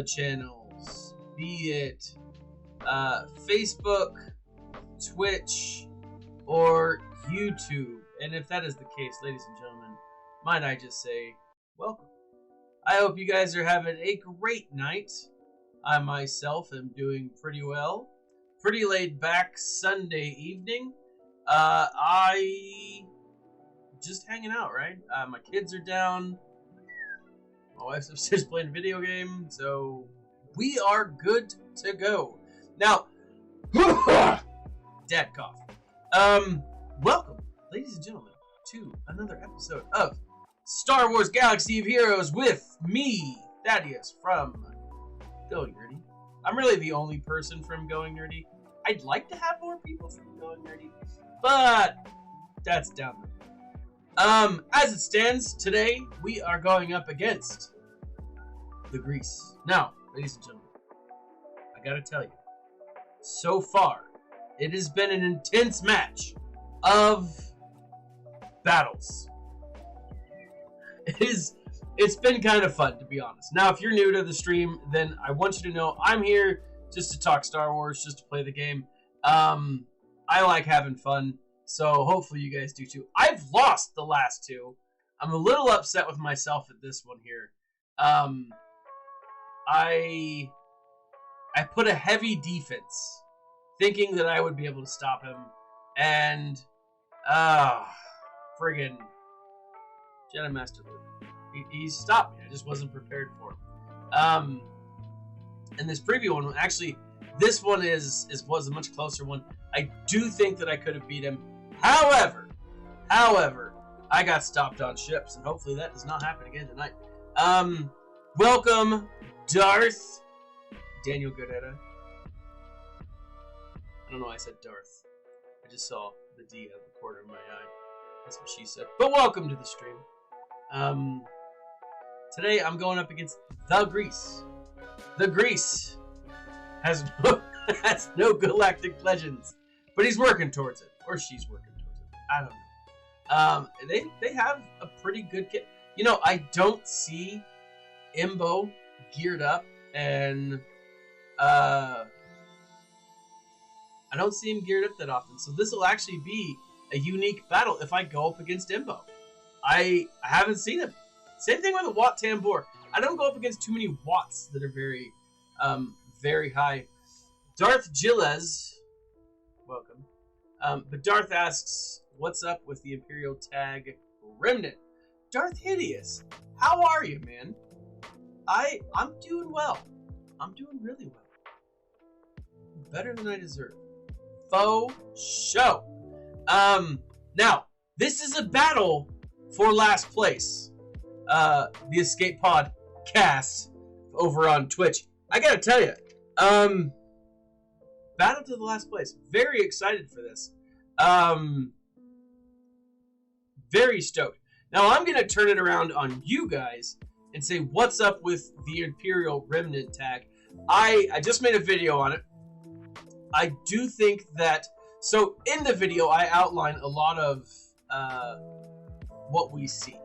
channels, be it Facebook, Twitch, or YouTube. And if that is the case, ladies and gentlemen, might I just say, welcome. I hope you guys are having a great night. I myself am doing pretty well. Pretty laid back Sunday evening. I just hanging out, right? My kids are down. My wife's upstairs playing a video game, so we are good to go. Now, dad cough. Welcome, ladies and gentlemen, to another episode of Star Wars Galaxy of Heroes with me, Thaddeus from Going Nerdy. I'm really the only person from Going Nerdy. I'd like to have more people from Going Nerdy, but that's down the road. As it stands, today we are going up against the Grease. Now, ladies and gentlemen, I gotta tell you, so far, it has been an intense match of battles. It's been kind of fun, to be honest. Now, if you're new to the stream, then I want you to know I'm here just to talk Star Wars, just to play the game. I like having fun, so hopefully you guys do too. I've lost the last two. I'm a little upset with myself at this one here. I put a heavy defense, thinking that I would be able to stop him, and friggin' Jedi Master Luke. He stopped me. I just wasn't prepared for him. And this preview one, actually, this one was a much closer one. I do think that I could have beat him. However, I got stopped on ships, and hopefully that does not happen again tonight. Welcome, Darth Daniel Godetta. I don't know why I said Darth. I just saw the D out of the corner of my eye. That's what she said. But welcome to the stream. Today I'm going up against the Grease. The Grease has no galactic legends, but he's working towards it, or she's working towards it. I don't know. They have a pretty good kit. You know, I don't see Imbo geared up, and I don't see him geared up that often. So this will actually be a unique battle if I go up against Imbo. I haven't seen him. Same thing with a Wat Tambor. I don't go up against too many Watts that are very high. Darth Gilles, welcome. But Darth asks, what's up with the Imperial tag Remnant? Darth Hideous, how are you, man? I'm doing well. I'm doing really well. Better than I deserve. Faux show. Now, this is a battle for last place. The Escape Pod cast over on Twitch. I gotta tell you, battle to the last place. Very excited for this. Very stoked. Now I'm gonna turn it around on you guys and say what's up with the Imperial Remnant tag. I just made a video on it. I do think that, so in the video I outline a lot of what we see,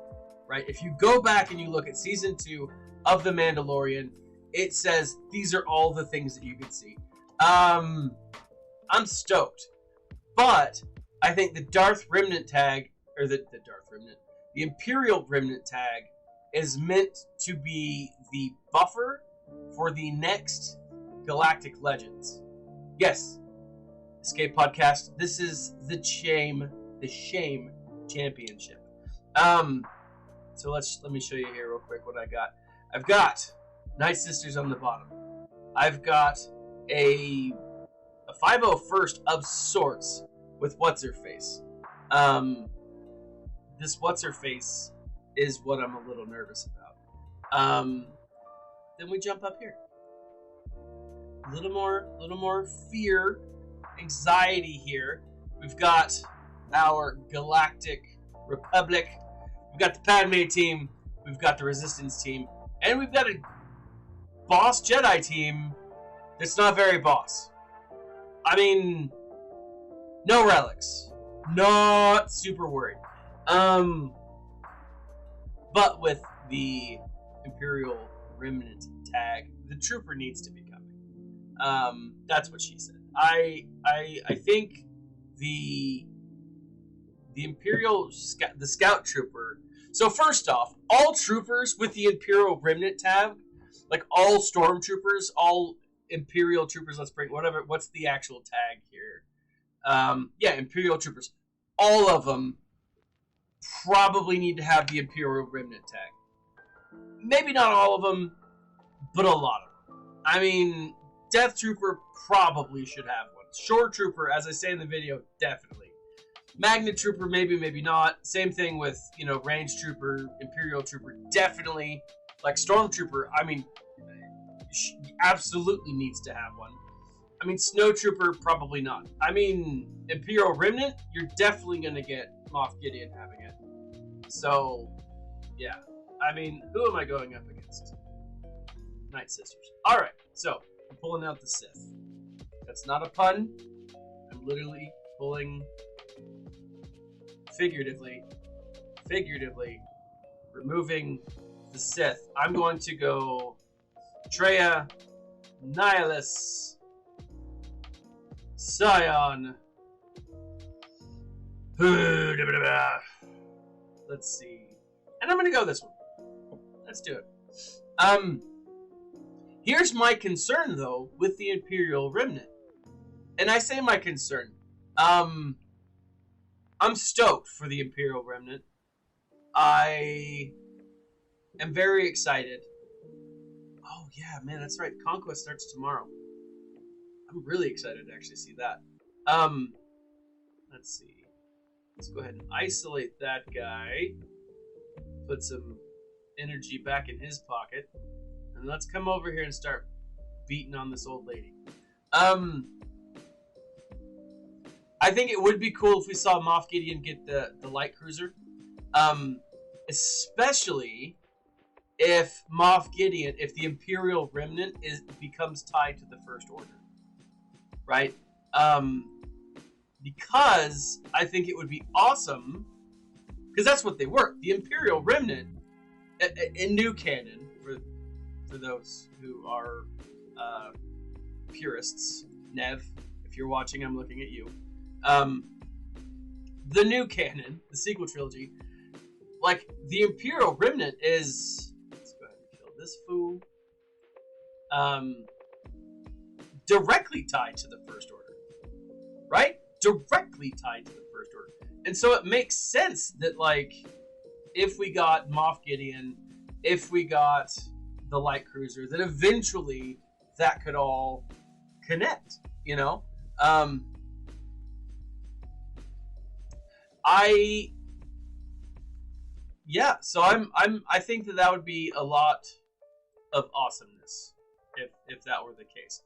right? If you go back and you look at season 2 of The Mandalorian, it says these are all the things that you can see. I'm stoked, but I think the Darth Remnant tag, or the Imperial Remnant tag is meant to be the buffer for the next Galactic Legends. Yes, Escape Podcast. This is the Shame Championship. So let me show you here real quick what I got. I've got Night Sisters on the bottom. I've got a 501st of sorts with what's her face. This what's her face is what I'm a little nervous about. Then we jump up here. A little more fear, anxiety here. We've got our Galactic Republic. We've got the Padme team. We've got the Resistance team. And we've got a boss Jedi team that's not very boss. I mean, no relics. Not super worried. But with the Imperial Remnant tag, the trooper needs to be coming. That's what she said. I think the Imperial the Scout Trooper. So first off, all troopers with the Imperial Remnant tag, like all Stormtroopers, all Imperial Troopers. Let's bring whatever. What's the actual tag here? Yeah, Imperial Troopers. All of them probably need to have the Imperial Remnant tag. Maybe not all of them, but a lot of them. I mean, Death Trooper probably should have one. Shore Trooper, as I say in the video, definitely. Magnet Trooper, maybe, maybe not. Same thing with, you know, Range Trooper, Imperial Trooper, definitely. Like Stormtrooper, I mean, absolutely needs to have one. I mean, Snow Trooper, probably not. I mean, Imperial Remnant, you're definitely going to get Moff Gideon having it. So, yeah. I mean, who am I going up against? Night Sisters. Alright, so, I'm pulling out the Sith. That's not a pun. I'm literally pulling, figuratively, removing the Sith. I'm going to go Traya, Nihilus, Scion. Let's see. And I'm going to go this one. Let's do it. Here's my concern, though, with the Imperial Remnant. And I say my concern. I'm stoked for the Imperial Remnant. I am very excited. Oh, yeah, man, that's right. Conquest starts tomorrow. I'm really excited to actually see that. Let's see. Let's go ahead and isolate that guy. Put some energy back in his pocket. And let's come over here and start beating on this old lady. I think it would be cool if we saw Moff Gideon get the light cruiser. Especially if Moff Gideon, if the Imperial Remnant becomes tied to the First Order. Right? Because I think it would be awesome, because that's what they were. The Imperial Remnant, in new canon, for those who are purists, Nev, if you're watching, I'm looking at you. The new canon, the sequel trilogy, like, the Imperial Remnant is, let's go ahead and kill this fool, directly tied to the First Order, right? Directly tied to the First Order. And so it makes sense that, like, if we got Moff Gideon, if we got the light cruiser, that eventually that could all connect, you know? So I think that would be a lot of awesomeness if that were the case.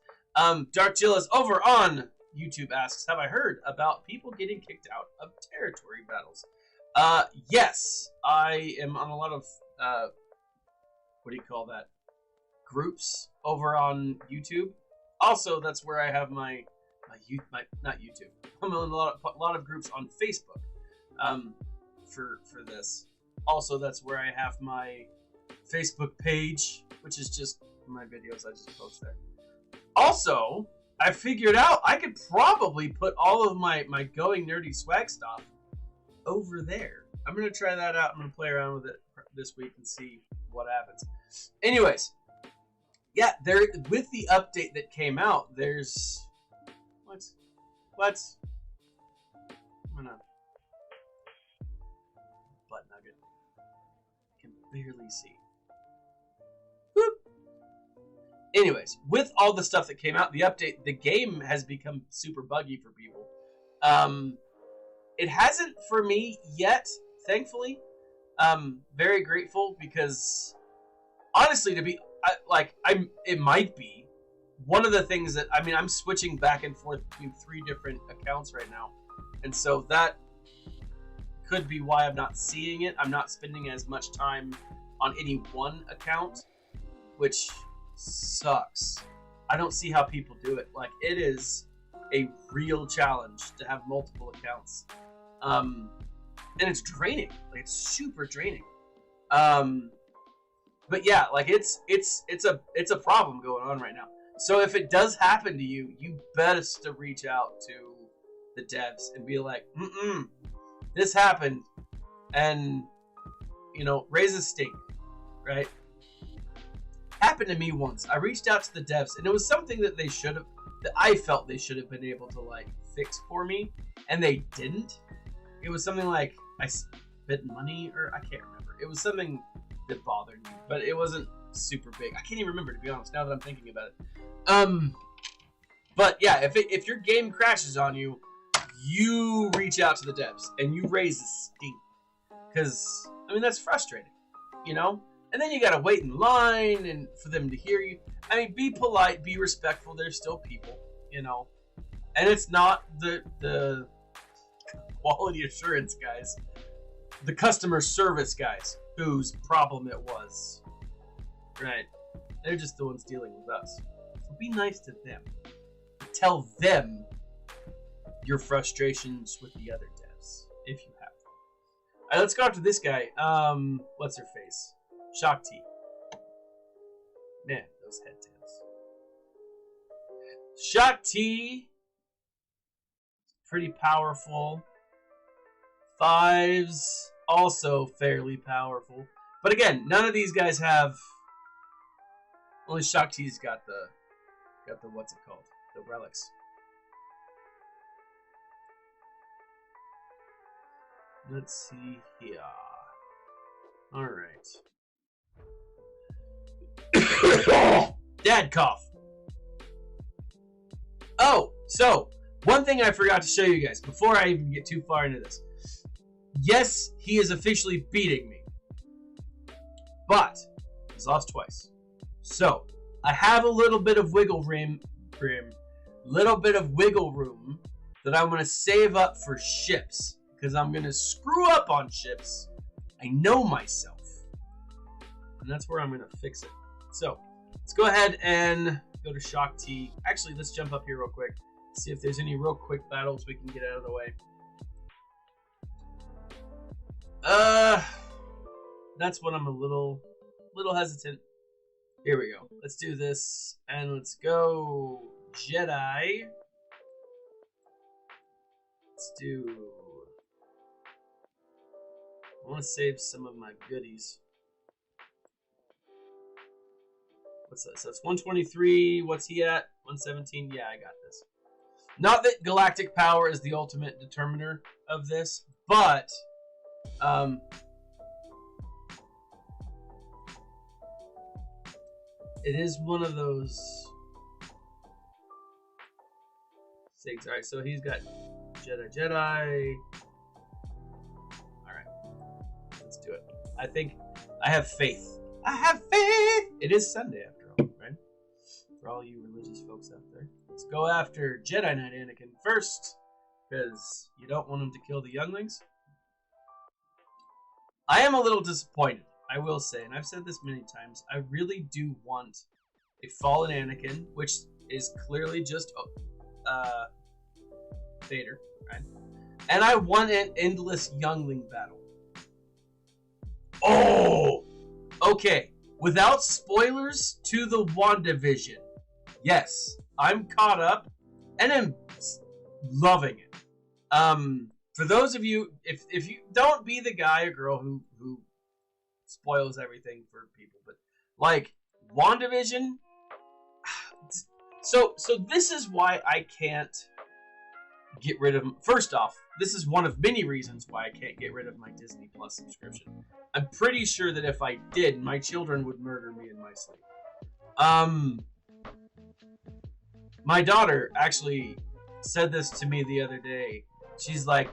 Dark Jillas over on YouTube asks, have I heard about people getting kicked out of territory battles? Yes, I am on a lot of what do you call that? Groups over on YouTube. Also, that's where I have my not YouTube. I'm in a lot of groups on Facebook. For this. Also, that's where I have my Facebook page, which is just my videos I just post there. Also, I figured out I could probably put all of my Going Nerdy swag stuff over there. I'm going to try that out. I'm going to play around with it this week and see what happens. Anyways, yeah, with the update that came out, there's... What? I'm going to... Butt nugget. I can barely see. Whoop. Anyways, with all the stuff that came out, the update, the game has become super buggy for people. It hasn't for me yet, thankfully. Very grateful because, honestly, it might be one of the things that, I mean, I'm switching back and forth between 3 different accounts right now, and so that could be why I'm not seeing it. I'm not spending as much time on any one account, which sucks. I don't see how people do it. Like, it is a real challenge to have multiple accounts. And it's draining. Like, it's super draining. But yeah, like it's a problem going on right now. So if it does happen to you, you best to reach out to the devs and be like, this happened, and you know, raise a stink, right? Happened to me once. I reached out to the devs, and it was something that that I felt they should have been able to like fix for me, and they didn't. It was something like I spent money, or I can't remember. It was something that bothered me, but it wasn't super big. I can't even remember, to be honest, now that I'm thinking about it. But yeah, if your game crashes on you, you reach out to the devs and you raise a stink, because I mean that's frustrating, you know. And then you gotta wait in line and for them to hear you. I mean, be polite, be respectful. They're still people, you know. And it's not the quality assurance guys, the customer service guys whose problem it was. Right? They're just the ones dealing with us. So be nice to them. Tell them your frustrations with the other devs, if you have them. Alright, let's go after this guy. What's her face? Shakti. Man, those head tails. Shakti. Pretty powerful. 5s, also fairly powerful. But again, none of these guys have... Only Shakti's got the what's it called? The relics. Let's see here. Alright. Dad cough. Oh, so one thing I forgot to show you guys before I even get too far into this. Yes, he is officially beating me, but he's lost twice. So I have a little bit of wiggle room that I'm going to save up for ships, because I'm going to screw up on ships. I know myself, and that's where I'm going to fix it. So let's go ahead and go to Shakti. Actually, let's jump up here real quick, see if there's any real quick battles we can get out of the way. That's when I'm a little hesitant. Here we go. Let's do this, and let's go Jedi. Let's do... I want to save some of my goodies. What's this? That's 123. What's he at? 117. Yeah, I got this. Not that galactic power is the ultimate determiner of this, but it is one of those things. Alright, so he's got Jedi. Alright. Let's do it. I think I have faith. I have faith! It is Sunday after all, right? For all you religious folks out there. Let's go after Jedi Knight Anakin first, because you don't want him to kill the younglings. I am a little disappointed, I will say, and I've said this many times. I really do want a fallen Anakin, which is clearly just Vader, right? And I want an endless youngling battle. Oh! Okay, without spoilers to the WandaVision. Yes, I'm caught up and am loving it. For those of you, if you don't be the guy or girl who spoils everything for people, but like WandaVision, so this is why I can't get rid of. First off, this is one of many reasons why I can't get rid of my Disney Plus subscription. I'm pretty sure that if I did, my children would murder me in my sleep. My daughter actually said this to me the other day. She's like,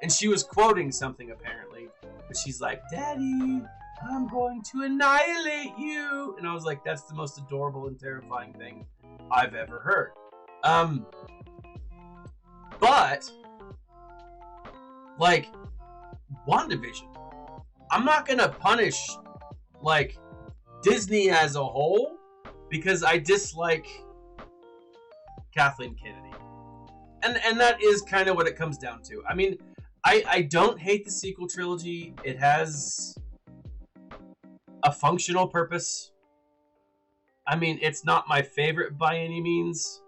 and she was quoting something apparently, but she's like, "Daddy, I'm going to annihilate you." And I was like, that's the most adorable and terrifying thing I've ever heard. But like WandaVision, I'm not gonna punish like Disney as a whole because I dislike Kathleen Kennedy, and that is kind of what it comes down to. I mean, I don't hate the sequel trilogy. It has a a functional purpose. I mean, it's not my favorite by any means.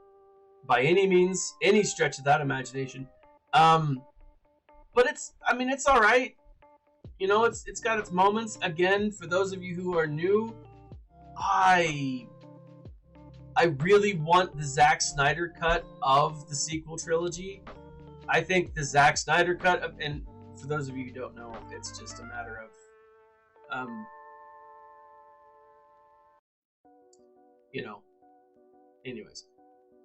By any means, any stretch of that imagination. But it's all right. You know, it's got its moments. Again, for those of you who are new, I really want the Zack Snyder cut of the sequel trilogy. I think the Zack Snyder cut of, and for those of you who don't know, it's just a matter of, you know, anyways,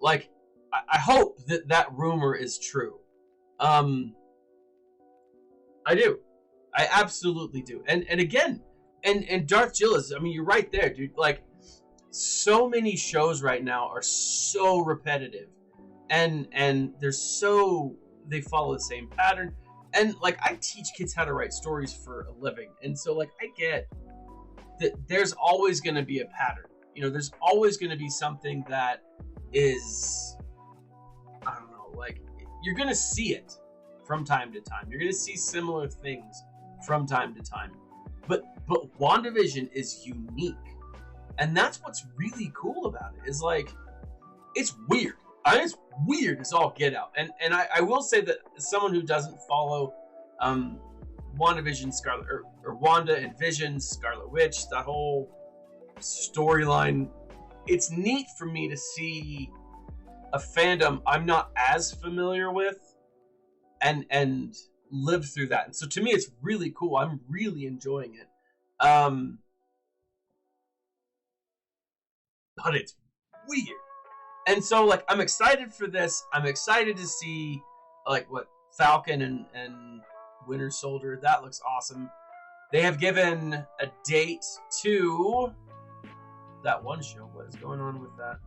like, I hope that rumor is true. I do. I absolutely do. And again, and Darth Gillis, I mean, you're right there, dude. Like, so many shows right now are so repetitive, and they follow the same pattern. And like, I teach kids how to write stories for a living, and so like, I get that there's always going to be a pattern. You know, there's always going to be something that is, I don't know, like, you're going to see it from time to time. You're going to see similar things from time to time. But WandaVision is unique. And that's what's really cool about it, is like, it's weird. It's weird as all get out. And I will say that as someone who doesn't follow WandaVision, Scarlet, or Wanda and Vision, Scarlet Witch, that whole storyline, it's neat for me to see a fandom I'm not as familiar with and live through that. And so to me, it's really cool. I'm really enjoying it. But it's weird. And so, like, I'm excited for this. I'm excited to see, like, what Falcon and Winter Soldier, that looks awesome. They have given a date to that one show. What is going on with that?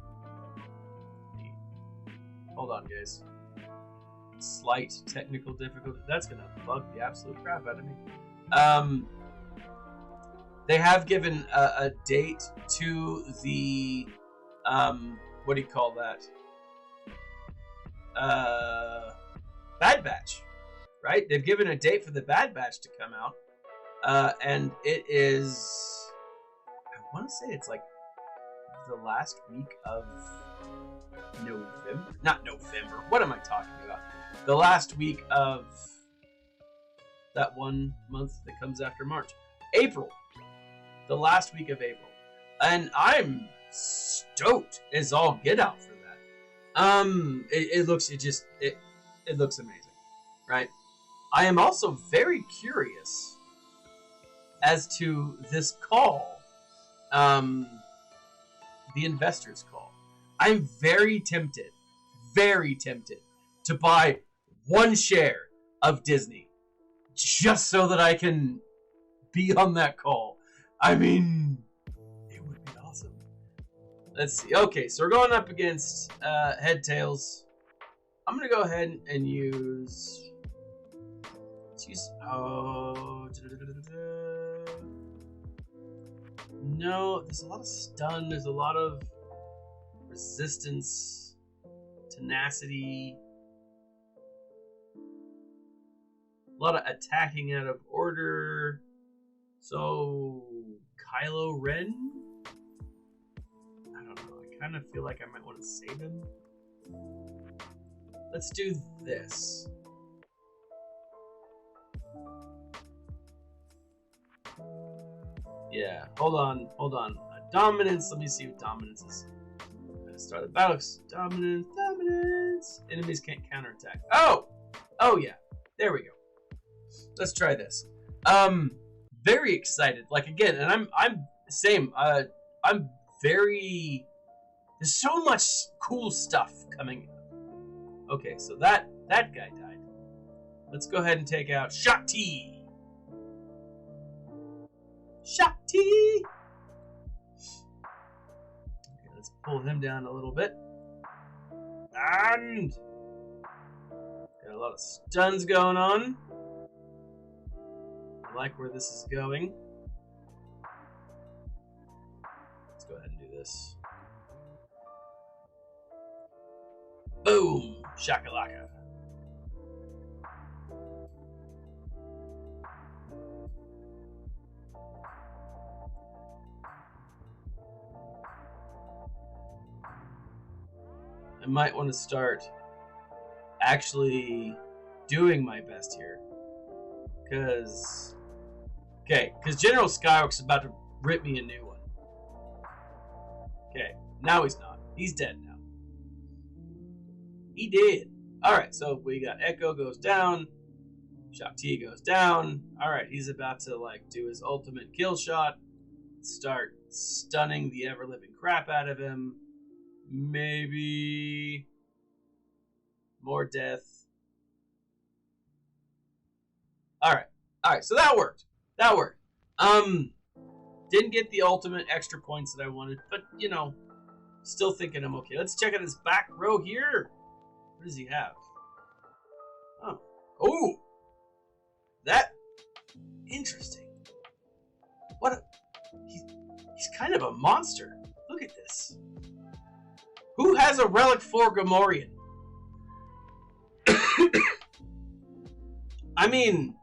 Hold on, guys. Slight technical difficulty. That's gonna bug the absolute crap out of me. They have given a date to the what do you call that? Bad Batch, right? They've given a date for the Bad Batch to come out, and it is, I want to say it's like the last week of November. Not November. What am I talking about? The last week of that one month that comes after March. April. The last week of April. And I'm stoked as all get out for that. It looks amazing, right? I am also very curious as to this call, the investors call. I'm very tempted to buy one share of Disney just so that I can be on that call. I mean, it would be awesome. Let's see. Okay, so we're going up against Head Tails. I'm gonna go ahead and use. Let's use. Oh. No, there's a lot of stun. There's a lot of resistance, tenacity, a lot of attacking out of order. So, Kylo Ren? I don't know. I kind of feel like I might want to save him. Let's do this. Yeah, hold on. Dominance. Let me see what dominance is. Start the battle. Dominance. Enemies can't counterattack. Oh yeah. There we go. Let's try this. Very excited. Like, again, and I'm same. I'm very. There's so much cool stuff coming up. Okay, so that guy died. Let's go ahead and take out Shakti. Okay, let's pull him down a little bit. And got a lot of stuns going on. I like where this is going. Let's go ahead and do this. Boom! Shakalaka. I might want to start actually doing my best here. Because General Skyrock's about to rip me a new one. Okay, now he's not. He's dead now. He did. Alright, so we got Echo goes down. Shock T goes down. Alright, he's about to like do his ultimate kill shot. Start stunning the ever-living crap out of him. Maybe more death. Alright, so that worked. That worked. Didn't get the ultimate extra points that I wanted, but you know, still thinking I'm okay. Let's check out his back row here. What does he have? Oh, that interesting. He's kind of a monster. Look at this. Who has a relic for Gamorrean? I mean,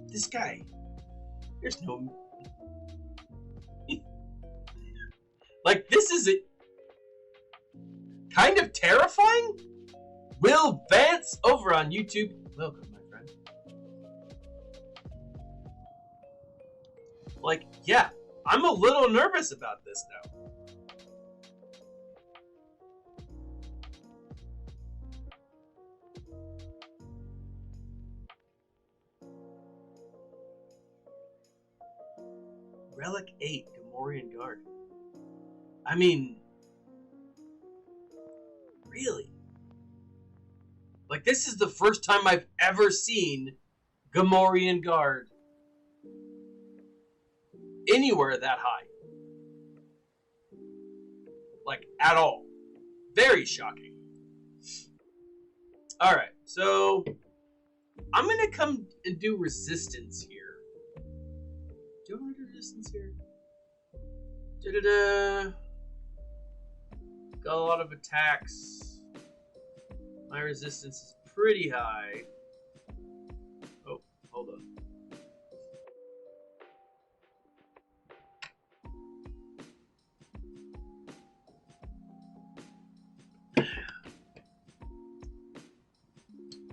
this guy. There's no. Like, this is it. Kind of terrifying? Will Vance over on YouTube. Welcome, my friend. Like, yeah, I'm a little nervous about this now. Relic 8, Gamorrean Guard. I mean, really? Like, this is the first time I've ever seen Gamorrean Guard anywhere that high. Like, at all. Very shocking. Alright, so I'm gonna come and do resistance here. Do I want to do resistance here? Da-da-da. Got a lot of attacks. My resistance is pretty high. Oh, hold on.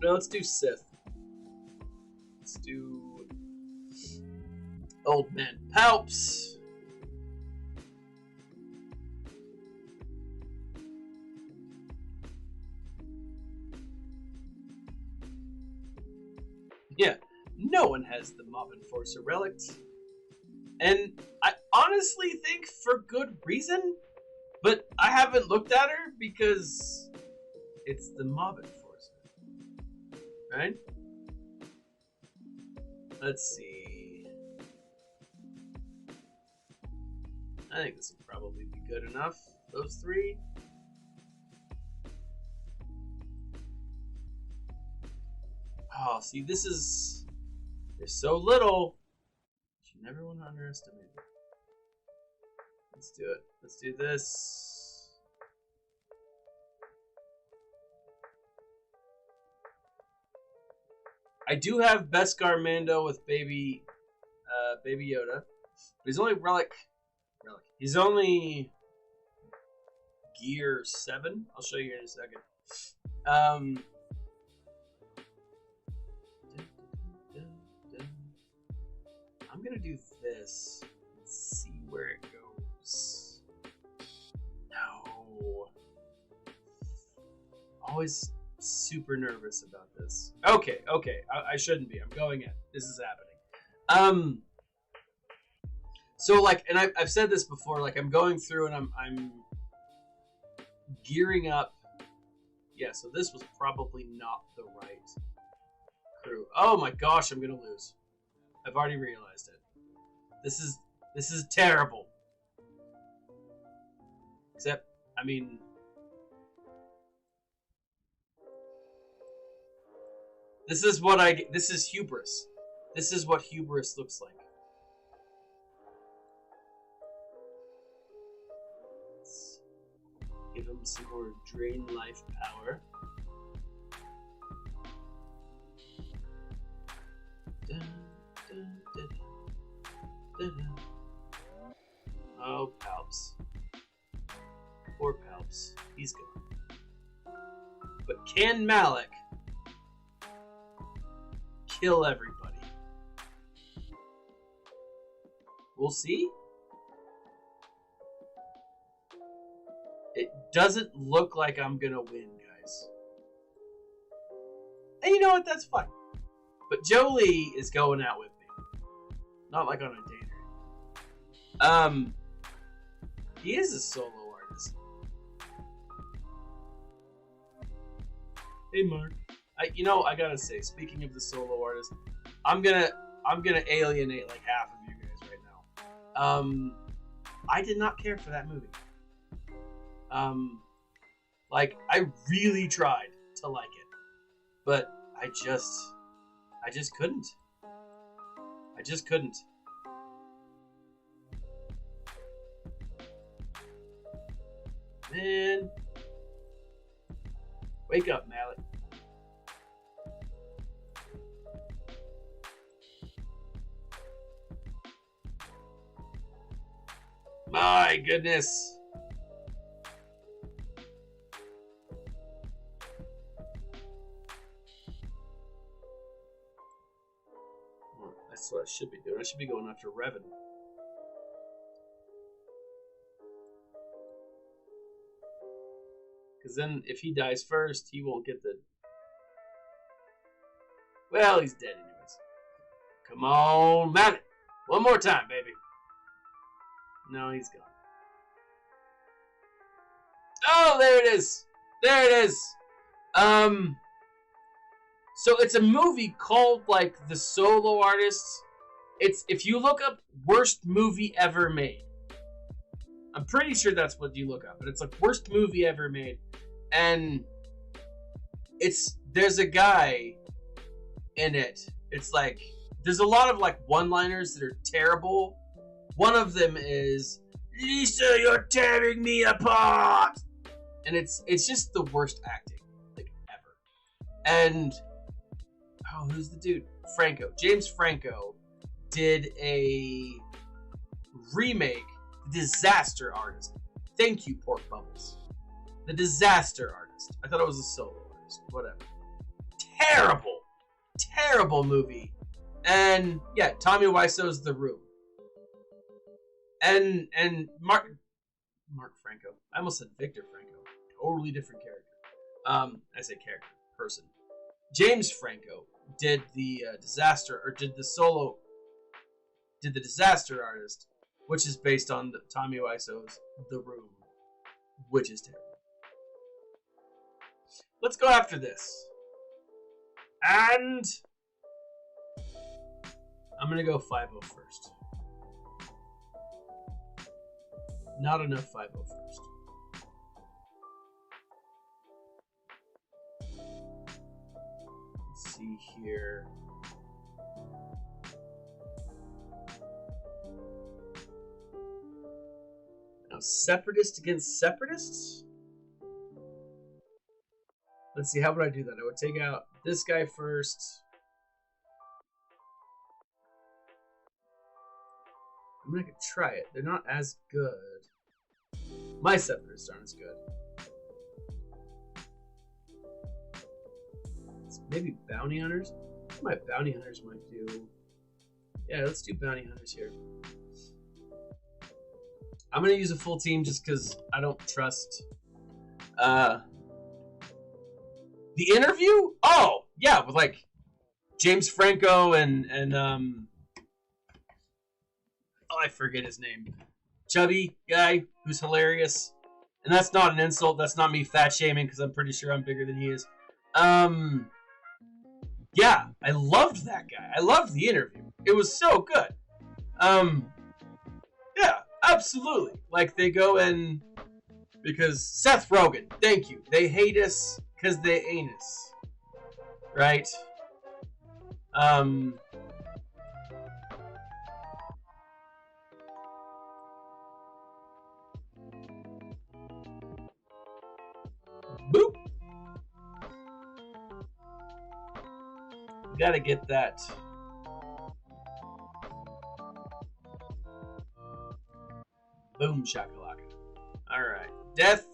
No, let's do Sith. Let's do Old Man Palps. Yeah, no one has the Mob Enforcer relic. And I honestly think for good reason, but I haven't looked at her because it's the Mob Enforcer. Right? Let's see. I think this will probably be good enough. Those three. Oh, see, this is... There's so little. You never want to underestimate it. Let's do it. Let's do this. I do have Beskar Mando with Baby Yoda. But he's only relic. He's only gear 7. I'll show you in a second. I'm gonna do this and see where it goes. No. Always super nervous about this. Okay. I shouldn't be. I'm going in. This is happening. So like, and I've said this before. Like, I'm going through and I'm gearing up. Yeah. So this was probably not the right crew. Oh my gosh, I'm gonna lose. I've already realized it. This is terrible. Except, I mean, this is what this is hubris. This is what hubris looks like. Let's give him some more drain life power. Oh, Palps. Poor Palps. He's gone. But can Malik kill everybody? We'll see. It doesn't look like I'm gonna win, guys. And you know what? That's fine. But Jolie is going out with me. Not like on a date. He is a solo artist. Hey, Mark. I gotta say, speaking of the solo artist, I'm gonna alienate like half of you guys right now. I did not care for that movie. Like I really tried to like it, but I just couldn't. I just couldn't. Man, wake up, Malik. My goodness. That's what I should be doing. I should be going after Revan. Because then if he dies first, he won't get the... Well, he's dead anyways. Come on, Malik. One more time, baby. No, he's gone. Oh, there it is. There it is. So it's a movie called like The Solo Artists. It's if you look up worst movie ever made. I'm pretty sure that's what you look up, but it's like worst movie ever made. And there's a guy in it. It's like there's a lot of like one-liners that are terrible. One of them is, Lisa, you're tearing me apart. And it's just the worst acting, like, ever. And, oh, who's the dude? Franco. James Franco did a remake, The Disaster Artist. Thank you, Pork Bubbles. The Disaster Artist. I thought it was a solo artist. Whatever. Terrible. Terrible movie. And, yeah, Tommy Wiseau's The Room. And Mark Franco. I almost said Victor Franco. Totally different character. I say character, person. James Franco did the Disaster Artist, which is based on Tommy Wiseau's The Room, which is terrible. Let's go after this. And I'm gonna go 5-0 first. Not enough 5-0 first. Let's see here. Now, separatist against separatists? Let's see, how would I do that? I would take out this guy first. I mean, I could try it. They're not as good. My separatists aren't as good. Maybe bounty hunters? My bounty hunters might do. Yeah, let's do bounty hunters here. I'm gonna use a full team just because I don't trust. The interview? Oh, yeah, with like James Franco and oh, I forget his name. Chubby guy who's hilarious. And that's not an insult. That's not me fat shaming because I'm pretty sure I'm bigger than he is. Yeah, I loved that guy. I loved the interview. It was so good. Yeah, absolutely. Like they go in because Seth Rogen, thank you. They hate us because they ain't us. Right? Boop. Gotta get that. Boom shakalaka. Alright. death.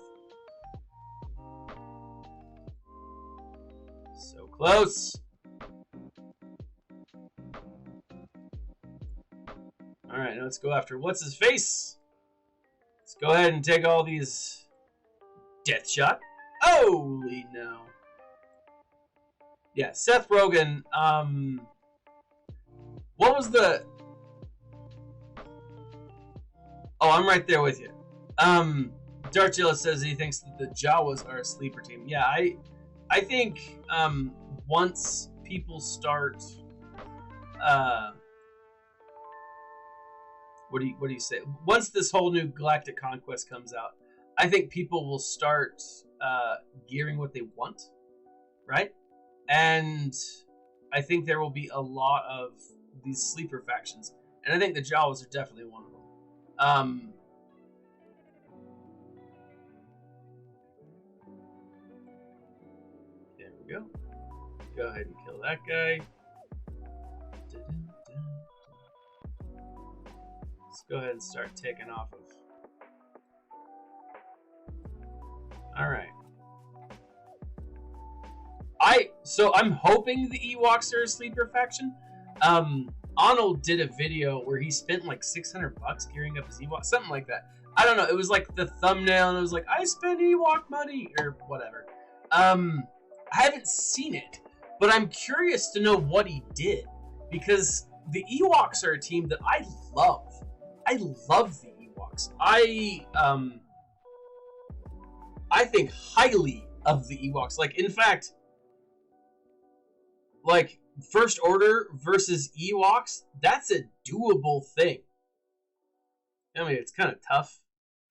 So close. Alright, now let's go after what's his face. Let's go ahead and take all these. Death shot. Holy no. Yeah, Seth Rogen. What was the? Oh, I'm right there with you. Darchilla says he thinks that the Jawas are a sleeper team. Yeah, I think once people start, what do you say? Once this whole new Galactic Conquest comes out, I think people will start gearing what they want, right? And I think there will be a lot of these sleeper factions, and I think the Jawas are definitely one of them. There we go. Go ahead and kill that guy. Let's go ahead and start taking off of. All right. So I'm hoping the Ewoks are a sleeper faction. Arnold did a video where he spent like $600 gearing up his Ewok, something like that. I don't know. It was like the thumbnail, and it was like, I spent Ewok money or whatever. I haven't seen it, but I'm curious to know what he did, because the Ewoks are a team that I love. I love the Ewoks. I think highly of the Ewoks. Like, in fact, like, First Order versus Ewoks, that's a doable thing. I mean, it's kind of tough.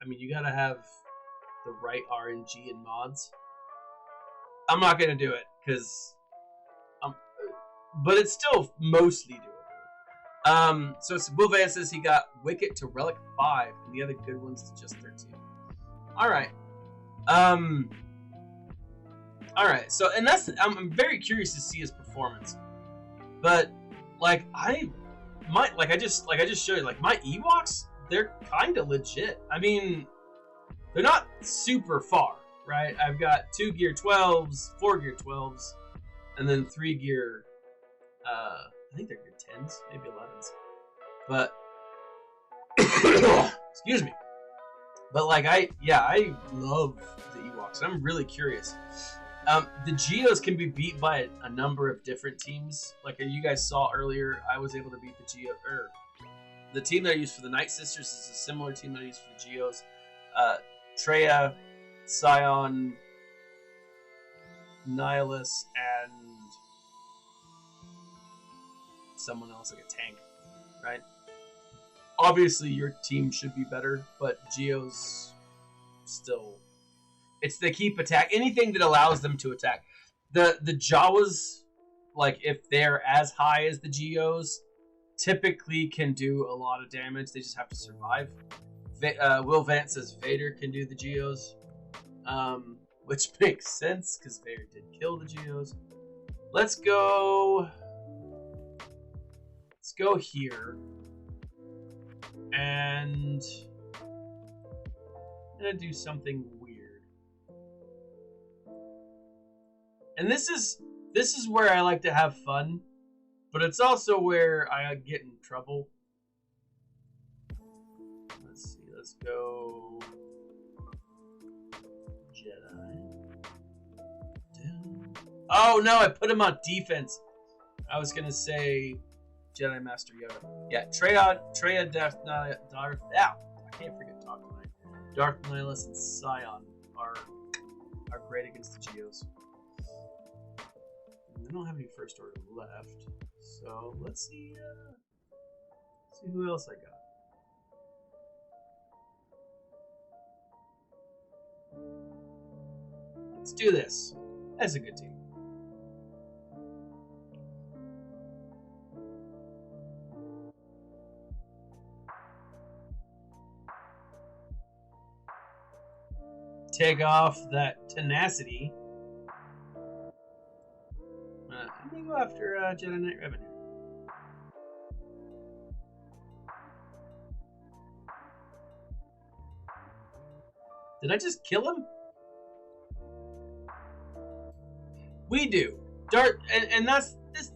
I mean, you gotta have the right RNG and mods. I'm not gonna do it, because but it's still mostly doable. So Bulvan says he got Wicket to Relic 5, and the other good ones to just 13. Alright. Alright, so, and that's, I'm very curious to see his performance. But, like, I just showed you, like, my Ewoks, they're kind of legit. I mean, they're not super far, right? I've got 2 gear 12s, 4 gear 12s, and then 3 gear, I think they're gear 10s, maybe 11s. But, excuse me. But, like, I love the Ewoks. I'm really curious. The Geos can be beat by a number of different teams. Like you guys saw earlier, I was able to beat the Geo. The team that I used for the Night Sisters is a similar team that I used for the Geos. Treya, Scion, Nihilus, and someone else, like a tank, right? Obviously, your team should be better, but Geos still... It's the keep attack. Anything that allows them to attack. The Jawas, like, if they're as high as the Geos, typically can do a lot of damage. They just have to survive. Will Vance says Vader can do the Geos. Which makes sense, because Vader did kill the Geos. Let's go here. And I'm going to do something weird. And this is where I like to have fun, but it's also where I get in trouble. Let's see, let's go Jedi. Oh no, I put him on defense. I was gonna say Jedi Master Yoda. Yeah, Treya, Darth, I can't forget talking tonight. Darth Nihilus and Scion are great against the Geos. I don't have any First Order left, so let's see who else I got. Let's do this. That's a good team. Take off that tenacity. Let me go after Jedi Knight Revenue. Did I just kill him? We do. And that's this.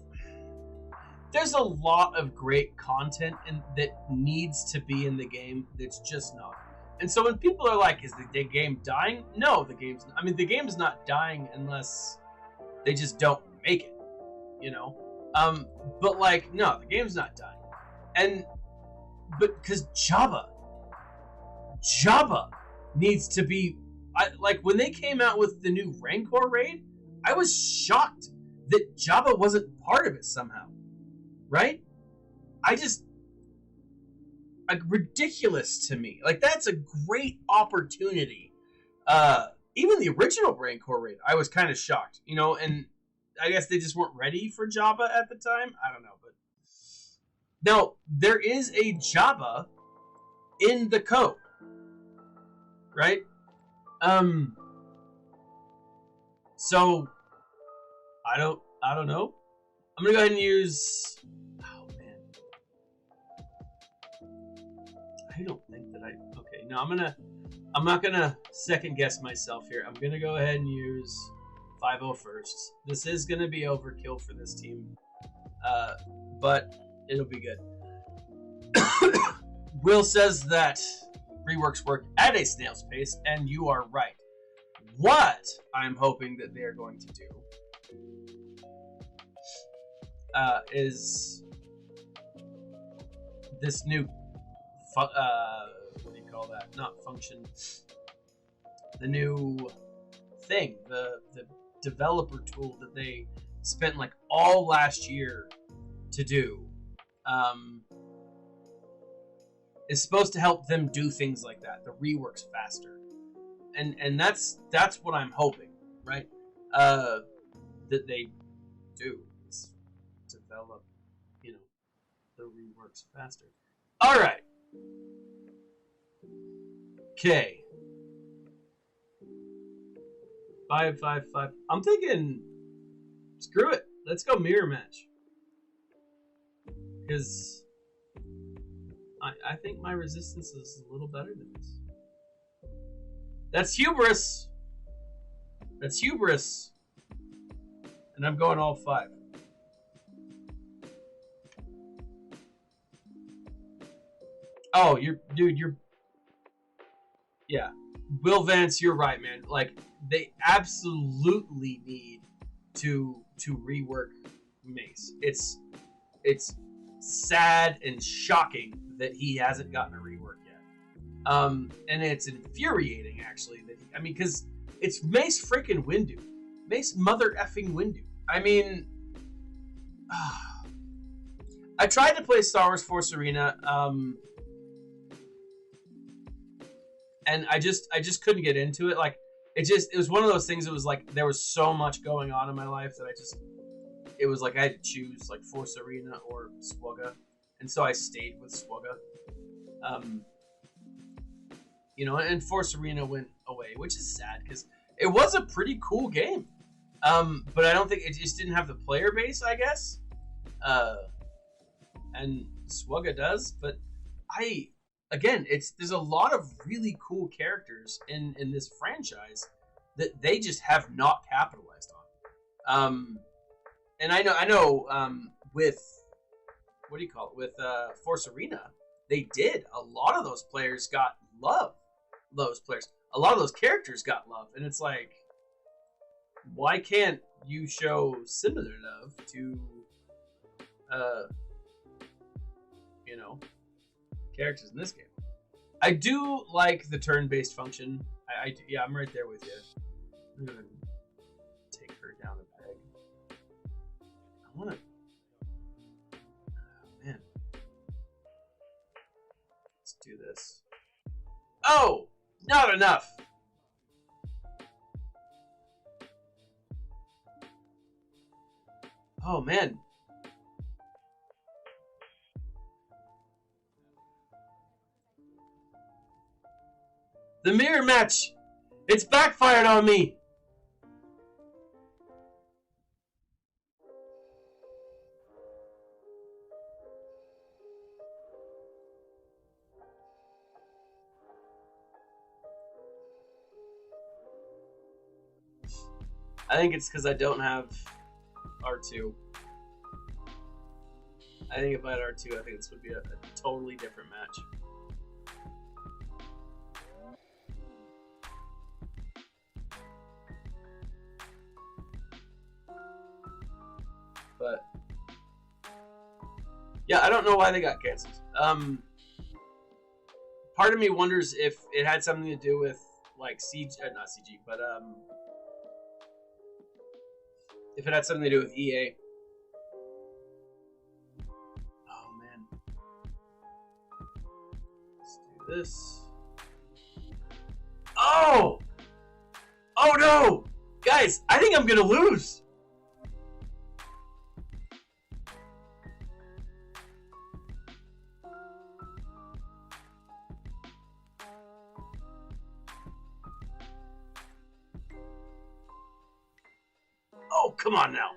There's a lot of great content that needs to be in the game that's just not. And so when people are like, "Is the game dying?" No, the game's. I mean, the game's not dying unless they just don't make it. You know. But like, no, the game's not dying. But because Jabba needs to be. Like when they came out with the new Rancor raid, I was shocked that Jabba wasn't part of it somehow. Right? Ridiculous to me. Like, that's a great opportunity. Even the original Rancor raid, I was kind of shocked, you know, and I guess they just weren't ready for Jabba at the time. I don't know, but now there is a Jabba in the code, right? So I don't know. I'm gonna go ahead and use. Oh man, I don't think that I. Okay, no, I'm not gonna second guess myself here. I'm gonna go ahead and use 501st. This is gonna be overkill for this team, but it'll be good. Will says that reworks work at a snail's pace, and you are right. What I'm hoping that they are going to do is this new what do you call that? Not function. The new thing, the developer tool that they spent like all last year to do, is supposed to help them do things like that. The reworks faster, and that's what I'm hoping, right? That they do. Develop, you know, the reworks faster. All right. Okay. 5-5-5. I'm thinking, screw it. Let's go mirror match. Because I think my resistance is a little better than this. That's hubris. That's hubris. And I'm going all 5. Oh, yeah. Will Vance, you're right, man. Like, they absolutely need to rework Mace. It's sad and shocking that he hasn't gotten a rework yet. And it's infuriating, actually. Because it's Mace freaking Windu. Mace mother effing Windu. I mean, I tried to play Star Wars Force Arena, and I just couldn't get into it. Like, it was one of those things that was like, there was so much going on in my life that it was like I had to choose like Force Arena or SWGOH. And so I stayed with SWGOH. You know, and Force Arena went away, which is sad because it was a pretty cool game. But I don't think it just didn't have the player base, I guess. And SWGOH does, but there's a lot of really cool characters in this franchise that they just have not capitalized on. And I know with what do you call it? With Force Arena, they did. A lot of those players got love. A lot of those characters got love, and it's like, why can't you show similar love to characters in this game? I do like the turn-based function. Yeah, I'm right there with you. I'm gonna take her down a peg. I wanna. Oh, man. Let's do this. Oh, not enough. Oh man. The mirror match! It's backfired on me! I think it's because I don't have R2. I think if I had R2, I think this would be a totally different match. But yeah, I don't know why they got canceled. Part of me wonders if it had something to do with like CG, not CG, but if it had something to do with EA. Oh man, let's do this. Oh no, guys, I think I'm gonna lose. Oh, come on now.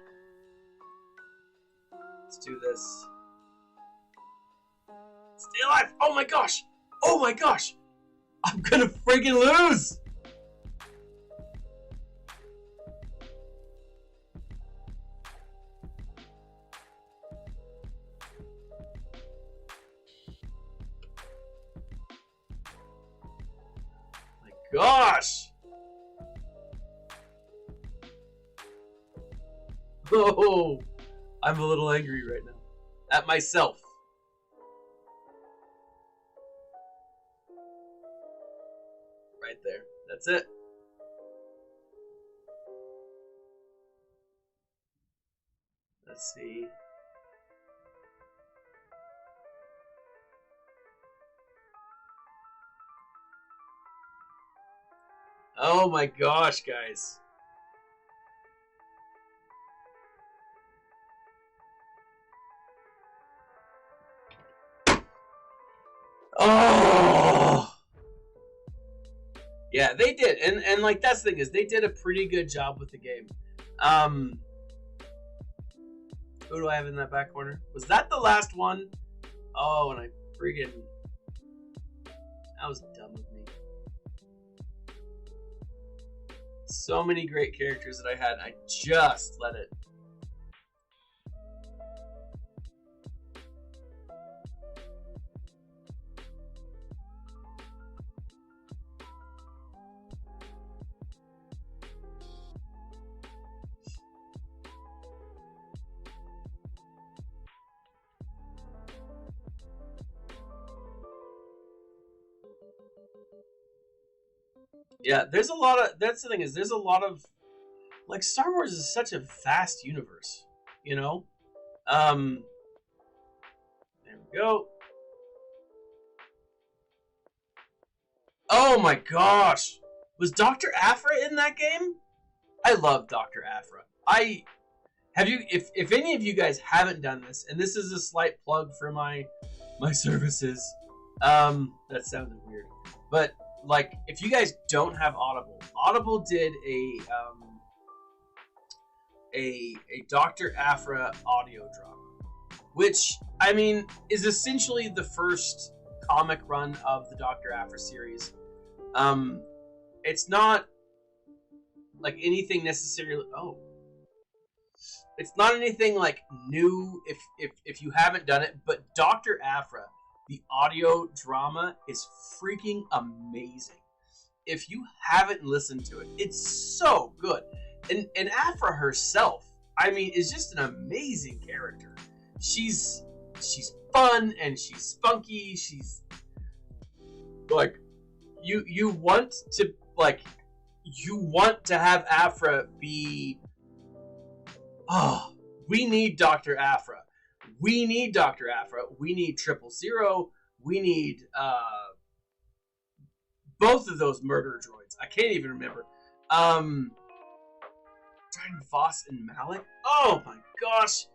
Let's do this. Stay alive. Oh my gosh. Oh my gosh. I'm gonna freaking lose. My gosh. Oh, I'm a little angry right now. At myself. Right there. That's it. Let's see. Oh my gosh, guys. Oh, yeah, they did, and like that's the thing is they did a pretty good job with the game. Who do I have in that back corner? Was that the last one? Oh, and I freaking that was dumb of me. So many great characters that I had, I just let it. Yeah, there's a lot of, that's the thing is there's a lot of, like, Star Wars is such a vast universe, you know? There we go. Oh my gosh! Was Dr. Aphra in that game? I love Dr. Aphra. If any of you guys haven't done this, and this is a slight plug for my services, that sounded weird, but like, if you guys don't have Audible did a Dr. Aphra audio drama, which, I mean, is essentially the first comic run of the Dr. Aphra series. It's not like anything necessarily. Oh, it's not anything like new if you haven't done it. But Dr. Aphra, the audio drama, is freaking amazing. If you haven't listened to it, it's so good. And Aphra herself, I mean, is just an amazing character. She's fun and she's spunky. She's like, you want to have Aphra be. Oh, we need Dr. Aphra. We need Dr. Aphra. We need 000. We need both of those murder droids. I can't even remember. Dryden Voss and Malik. Oh my gosh.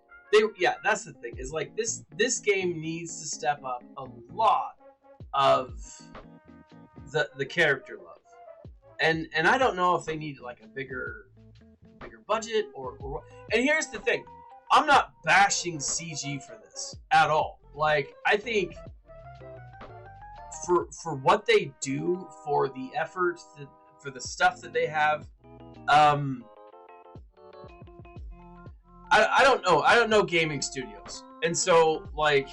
Yeah, that's the thing. Is like this game needs to step up a lot of the character love. And I don't know if they need like a bigger budget or. And here's the thing. I'm not bashing CG for this at all. Like, I think for what they do, for the effort, for the stuff that they have, I don't know. I don't know gaming studios, and so like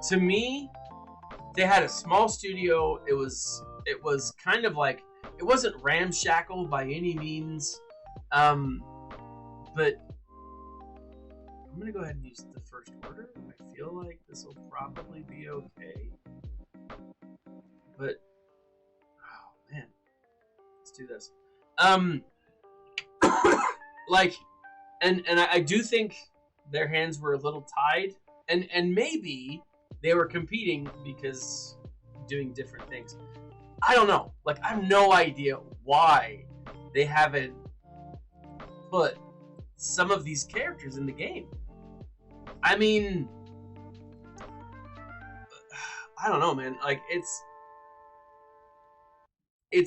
to me, they had a small studio. It was kind of like it wasn't ramshackle by any means, but I'm gonna go ahead and use the first order. I feel like this will probably be okay, but oh man, let's do this. Like, and I do think their hands were a little tied, and maybe they were competing because doing different things. I don't know. Like, I have no idea why they haven't put some of these characters in the game. I mean, I don't know, man. Like, it's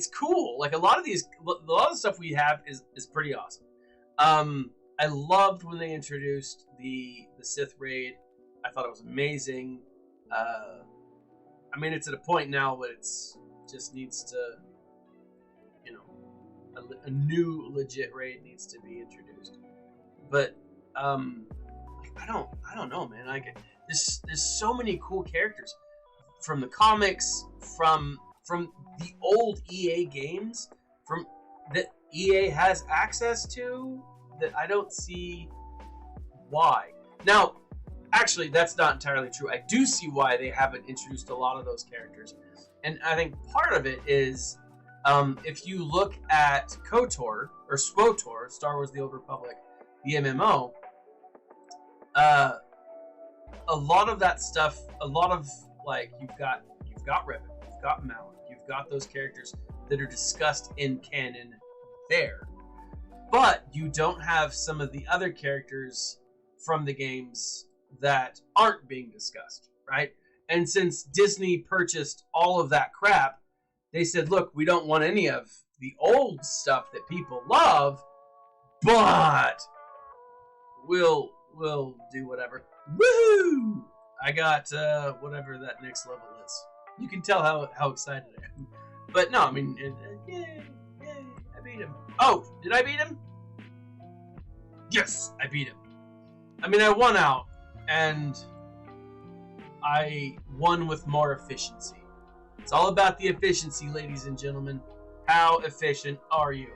cool. Like, a lot of the stuff we have is pretty awesome. I loved when they introduced the Sith raid. I thought it was amazing. I mean, it's at a point now where it's just needs to, you know, a new legit raid needs to be introduced. But I don't know, man. Like, there's so many cool characters from the comics, from the old EA games, from that EA has access to, that I don't see why. Now, actually, that's not entirely true. I do see why they haven't introduced a lot of those characters. And I think part of it is, if you look at KOTOR, or SWGOH, Star Wars The Old Republic, the MMO, a lot of that stuff, a lot of, like, you've got Revan, you've got Malak, you've got those characters that are discussed in canon there. But you don't have some of the other characters from the games that aren't being discussed, right? And since Disney purchased all of that crap, they said, look, we don't want any of the old stuff that people love, but we'll do whatever. Woohoo! I got whatever that next level is. You can tell how excited I am. But no, I mean, yay, I beat him. Oh, did I beat him? Yes, I beat him. I mean, I won out, and I won with more efficiency. It's all about the efficiency, ladies and gentlemen. How efficient are you?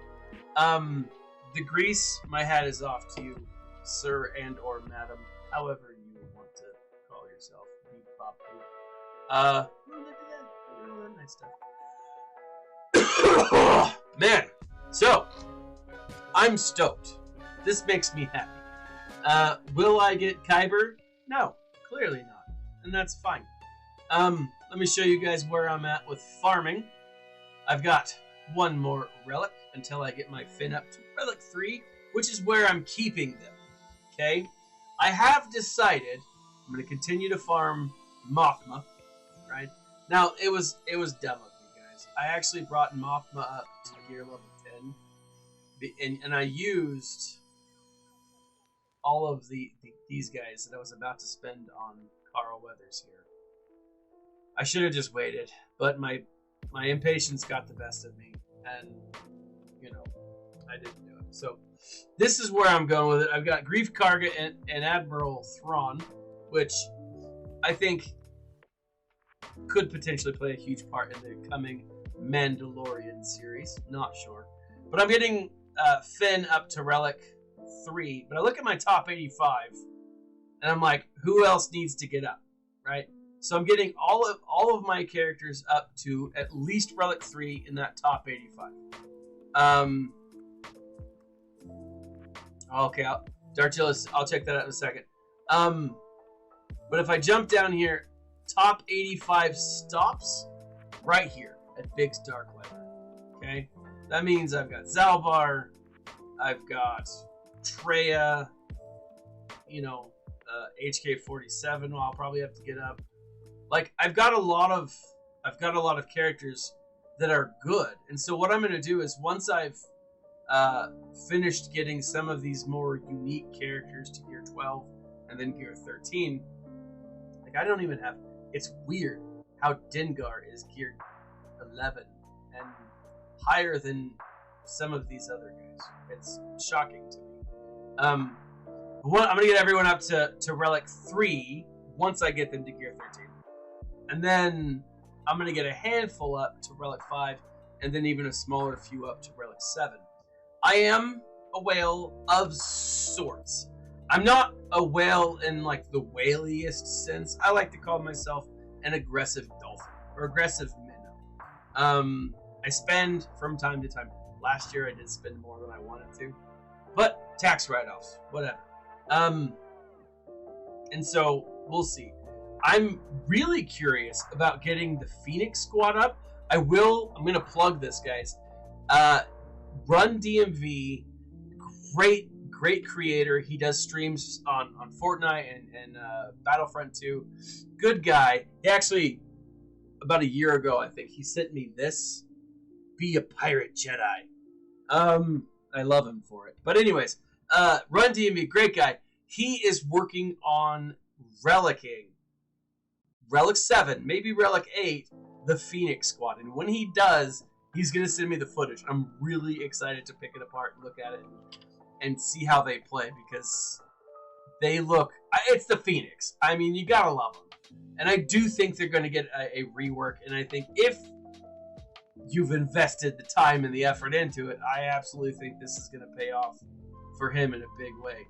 The grease, my hat is off to you, sir and or madam, however you want to call yourself. Beep, bop, boop. Look at that. Nice stuff. Man, so I'm stoked. This makes me happy. Will I get Kyber? No, clearly not, and that's fine. Let me show you guys where I'm at with farming. I've got one more relic until I get my fin up to relic 3, which is where I'm keeping them. Okay, I have decided I'm going to continue to farm Mothma. Right now, it was dumb of me, guys. I actually brought Mothma up to gear level 10, and I used all of these guys that I was about to spend on Carl Weathers here. I should have just waited, but my impatience got the best of me, and you know, I didn't do it. So this is where I'm going with it. I've got Grief Karga and Admiral Thrawn, which I think could potentially play a huge part in the coming Mandalorian series. Not sure, but I'm getting Finn up to relic 3. But I look at my top 85, and I'm like, who else needs to get up, right? So I'm getting all of my characters up to at least relic 3 in that top 85. Okay, Darchillis, I'll check that out in a second. But if I jump down here, top 85 stops right here at Biggs Darklighter. Okay, that means I've got Zalbar, I've got Treya, you know, HK47. I'll probably have to get up. Like, I've got a lot of characters that are good, and so what I'm going to do is once I've finished getting some of these more unique characters to gear 12 and then gear 13, like, I don't even have. It's weird how Dengar is geared 11 and higher than some of these other guys. It's shocking to me. I'm going to get everyone up to Relic 3 once I get them to Gear 13. And then I'm going to get a handful up to Relic 5, and then even a smaller few up to Relic 7. I am a whale of sorts. I'm not a whale in like the whaliest sense. I like to call myself an aggressive dolphin or aggressive minnow. I spend from time to time. Last year I did spend more than I wanted to, but tax write-offs, whatever. And so we'll see. I'm really curious about getting the Phoenix squad up. I'm going to plug this, guys. Run DMV, great creator. He does streams on Fortnite and Battlefront 2. Good guy. He actually, about a year ago, I think, he sent me this. Be a pirate Jedi. I love him for it. But anyways, Run DMV, great guy. He is working on relicking Relic 7, maybe Relic 8, the Phoenix squad. And when he does, he's going to send me the footage. I'm really excited to pick it apart and look at it and see how they play, because they look... It's the Phoenix. I mean, you got to love them. And I do think they're going to get a rework. And I think if you've invested the time and the effort into it, I absolutely think this is going to pay off for him in a big way.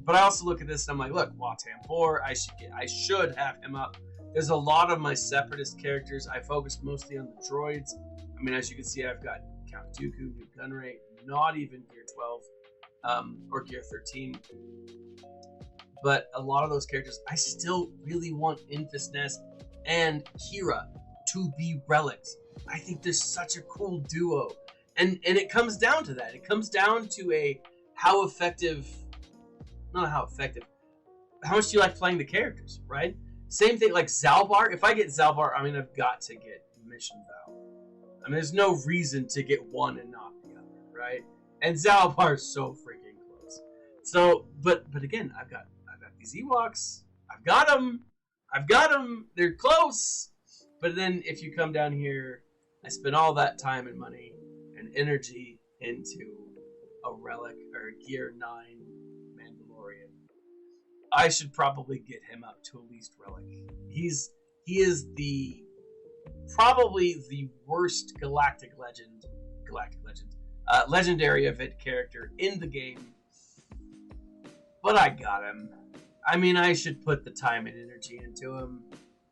But I also look at this and I'm like, look, Watambor, I should have him up. There's a lot of my separatist characters. I focused mostly on the droids. I mean, as you can see, I've got Count Dooku, New Gun Rate, not even Gear 12 or Gear 13. But a lot of those characters, I still really want Infus Nest and Kira to be relics. I think they're such a cool duo. And it comes down to that. It comes down to how effective, not how effective, how much do you like playing the characters, right? Same thing like Zalbar. If I get Zalbar, I mean, I've got to get Mission Val. I mean, there's no reason to get one and not the other, right? And Zalbar's so freaking close. So, but again, I've got these Ewoks. I've got them. They're close. But then if you come down here, I spend all that time and money and energy into a relic or a Gear 9 Mandalorian. I should probably get him up to at least relic. He is probably the worst legendary event character in the game. But I got him. I mean, I should put the time and energy into him.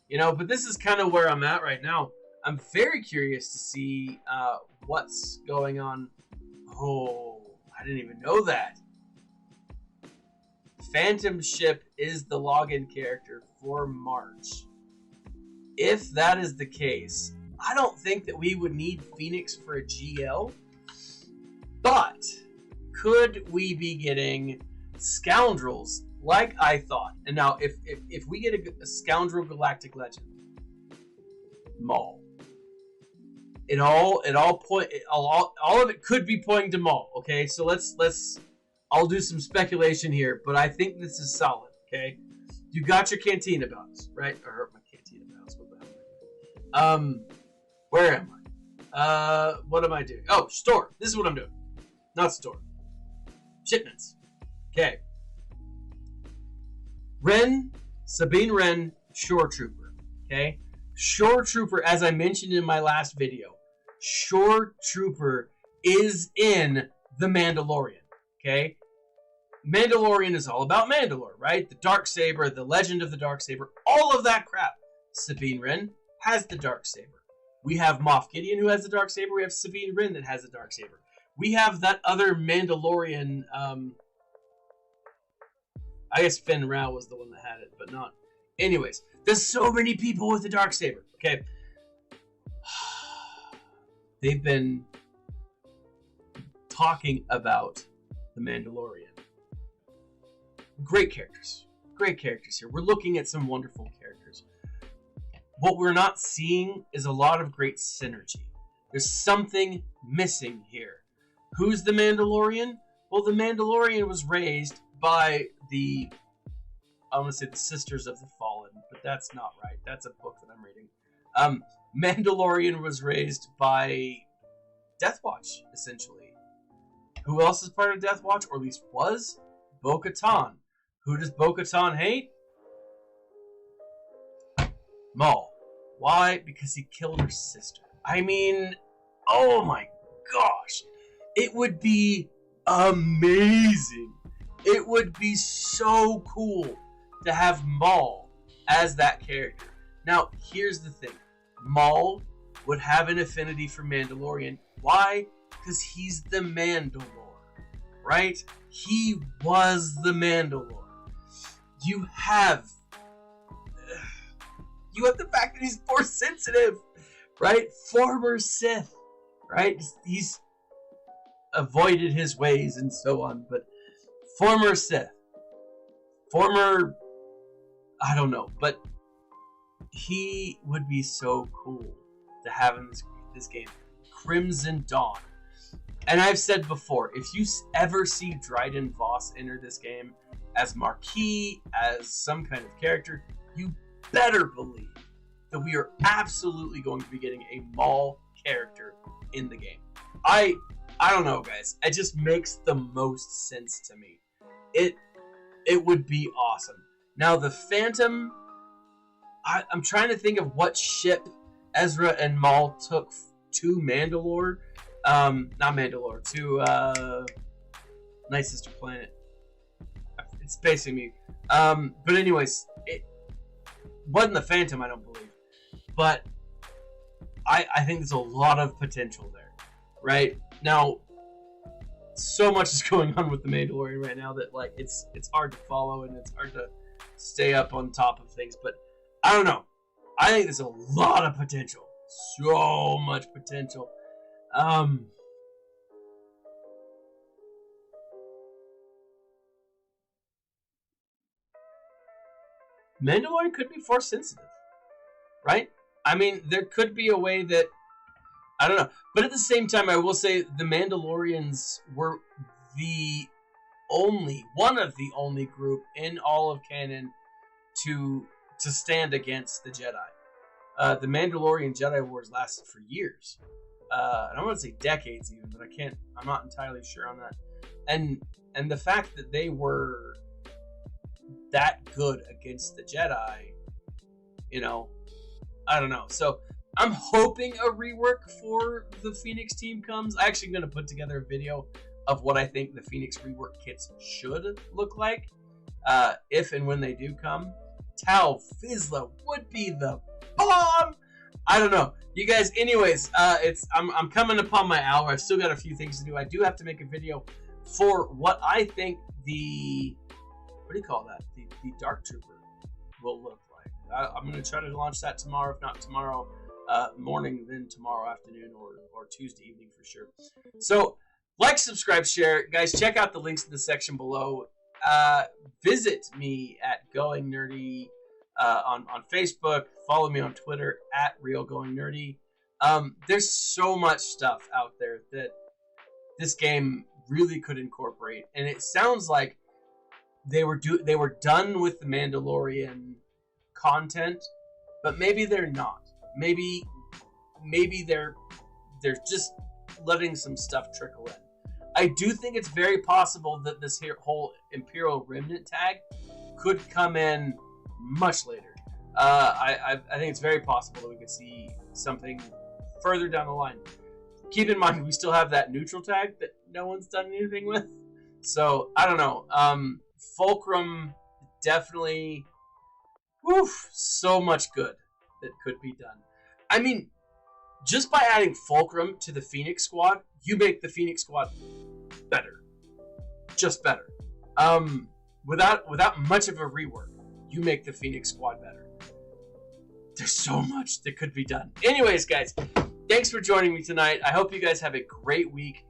You know, but this is kind of where I'm at right now. I'm very curious to see what's going on. Oh, I didn't even know that. Phantom Ship is the login character for March. If that is the case, I don't think that we would need Phoenix for a GL. But could we be getting Scoundrels like I thought? And now, if we get a Scoundrel Galactic Legend, Maul. All of it could be pointing to Maul. Okay, so let's. I'll do some speculation here, but I think this is solid. Okay, you got your Cantina bells, right? Or my Cantina bells. What the hell? Where am I? What am I doing? Oh, store. This is what I'm doing. Not store. Shipments. Okay. Sabine Wren, Shore Trooper. Okay. Shore Trooper, as I mentioned in my last video, Shore Trooper is in The Mandalorian. Okay. Mandalorian is all about Mandalore, right? The Darksaber, the legend of the Darksaber, all of that crap. Sabine Wren has the Darksaber. We have Moff Gideon who has the Darksaber. We have Sabine Wren that has the Darksaber. We have that other Mandalorian, I guess Finn Rao was the one that had it, but not. Anyways, there's so many people with the Darksaber, okay? They've been talking about the Mandalorian. Great characters here. We're looking at some wonderful characters. What we're not seeing is a lot of great synergy. There's something missing here. Who's the Mandalorian? Well, the Mandalorian was raised by I want to say the Sisters of the Fallen, but that's not right. That's a book that I'm reading. Mandalorian was raised by Death Watch, essentially. Who else is part of Death Watch, or at least was? Bo-Katan. Who does Bo-Katan hate? Maul. Why? Because he killed her sister. I mean, oh my gosh. It would be amazing. It would be so cool to have Maul as that character. Now, here's the thing. Maul would have an affinity for Mandalorian. Why? Because he's the Mandalore, right? He was the Mandalore. You have the fact that he's Force sensitive, right? Former Sith, right? He's avoided his ways and so on, but former Sith, former, I don't know, but he would be so cool to have in this game. Crimson Dawn. And I've said before, if you ever see Dryden Voss enter this game as Marquis, as some kind of character, you better believe that we are absolutely going to be getting a Maul character in the game. I don't know, guys. It just makes the most sense to me. It would be awesome. Now, the Phantom, I'm trying to think of what ship Ezra and Maul took to Mandalore. Not Mandalore, to Night Sister Planet. It's spacing me. But anyways, it wasn't the Phantom, I don't believe. But I think there's a lot of potential there, right? Now, so much is going on with the Mandalorian right now that like it's hard to follow and it's hard to stay up on top of things. But I don't know. I think there's a lot of potential. So much potential. Mandalorian could be Force sensitive, right? I mean, there could be a way that, I don't know. But at the same time, I will say the Mandalorians were one of the only group in all of canon to stand against the Jedi. The Mandalorian Jedi Wars lasted for years. And I want to say decades even, but I'm not entirely sure on that. And the fact that they were that good against the Jedi, I don't know. So I'm hoping a rework for the Phoenix team comes. I'm actually going to put together a video of what I think the Phoenix rework kits should look like if and when they do come. Tal Vizsla would be the bomb. I don't know. You guys, anyways, I'm coming upon my hour. I've still got a few things to do. I do have to make a video for what I think the Dark Trooper will look like. I'm going to try to launch that tomorrow, if not tomorrow morning, then tomorrow afternoon or Tuesday evening for sure. So, like, subscribe, share. Guys, check out the links in the section below. Visit me at Going Nerdy on Facebook. Follow me on Twitter at RealGoingNerdy. There's so much stuff out there that this game really could incorporate, and it sounds like they were done with the Mandalorian content, but maybe they're not. Maybe they're just letting some stuff trickle in. I do think it's very possible that this whole Imperial Remnant tag could come in much later. I think it's very possible that we could see something further down the line. Keep in mind, we still have that neutral tag that no one's done anything with. So, I don't know. Fulcrum, definitely, so much good that could be done. I mean, just by adding Fulcrum to the Phoenix Squad, you make the Phoenix Squad better. Just better. Without much of a rework, you make the Phoenix Squad better. There's so much that could be done. Anyways, guys, thanks for joining me tonight. I hope you guys have a great week.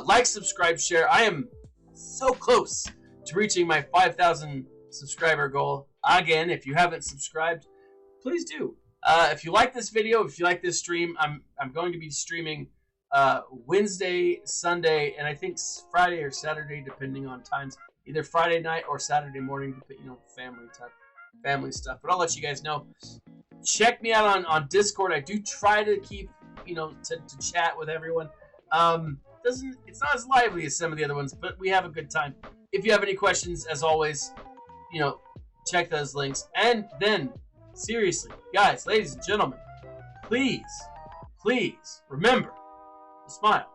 Like, subscribe, share. I am so close to reaching my 5,000 subscriber goal. Again, if you haven't subscribed, please do. If you like this video, if you like this stream, I'm going to be streaming Wednesday, Sunday, and I think Friday or Saturday, depending on times. Either Friday night or Saturday morning, family stuff. But I'll let you guys know. Check me out on Discord. I do try to keep, to chat with everyone. It's not as lively as some of the other ones, but we have a good time. if you have any questions, as always, you know, check those links. And then, seriously, guys, ladies and gentlemen, please remember to smile.